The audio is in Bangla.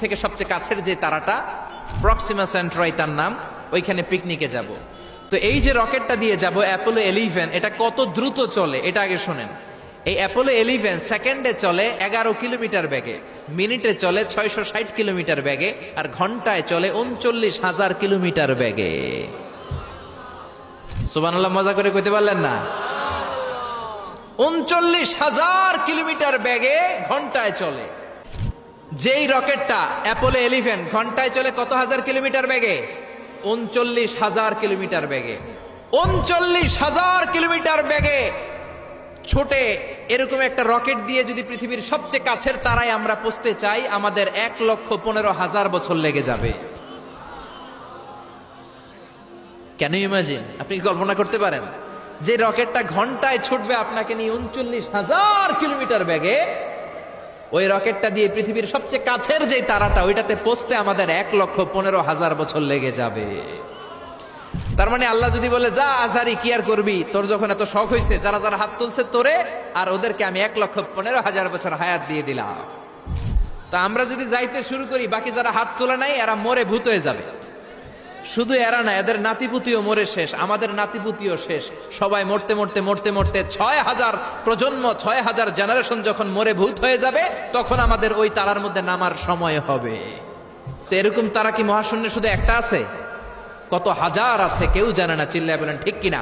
থেকে সবচেয়ে কাছের যে তারাটা, প্রক্সিমা সেন্ট্রাই তার নাম, ওইখানে পিকনিকে যাব। তো এই যে রকেটটা দিয়ে যাব অ্যাপোলো 11, এটা কত দ্রুত চলে এটা আগে শোনেন। এই অ্যাপোলো 11 সেকেন্ডে চলে 11 কিলোমিটার বেগে, মিনিটে চলে 660 কিলোমিটার বেগে, আর ঘন্টায় চলে 39,000 কিলোমিটার বেগে। সুবহানাল্লাহ, মজা করে কইতে পারলেন না? 39,000 কিলোমিটার বেগে ঘন্টায় চলে। যেই রকেটটা অ্যাপোলো 11 ঘন্টায় চলে কত হাজার কিলোমিটার বেগে? 39,000 কিলোমিটার বেগে। 39,000 কিলোমিটার বেগে ছোটে এরকম একটা রকেট দিয়ে যদি পৃথিবীর সবচেয়ে কাছের তারায় আমরা পৌঁছতে চাই, আমাদের 1,15,000 বছর লেগে যাবে। Can you imagine? আপনি কি কল্পনা করতে পারেন যে রকেটটা ঘন্টায় ছুটবে আপনাকে নিয়ে 39,000 কিলোমিটার বেগে, ওই রকেটটা দিয়ে পৃথিবীর সবচেয়ে কাছের যে তারাটা ওইটাতে পৌঁছতে আমাদের 1,15,000 বছর লেগে যাবে। তার মানে আল্লাহ যদি বলে যা আজারি কি আর করবি, তোর যখন এত শখ হয়েছে, যারা যারা হাত তুলছে তোরে আর ওদেরকে আমি 1,15,000 বছর হায়াত দিয়ে দিলাম। তা আমরা যদি যাইতে শুরু করি, বাকি যারা হাত তোলা নাই এরা মরে ভূত হয়ে যাবে। শুধু এরা না, এদের নাতিপুতিও মরে শেষ, আমাদের নাতিপুতিও শেষ। সবাই মরতে মরতে মরতে মরতে 6,000 প্রজন্ম, 6,000 জেনারেশন যখন মরে ভূত হয়ে যাবে, তখন আমাদের ওই তারার মধ্যে নামার সময় হবে। তো এরকম তারা কি মহাশূন্যে শুধু একটা আছে? কত হাজার আছে কেউ জানে না। চিল্লায় বলেন ঠিক কিনা?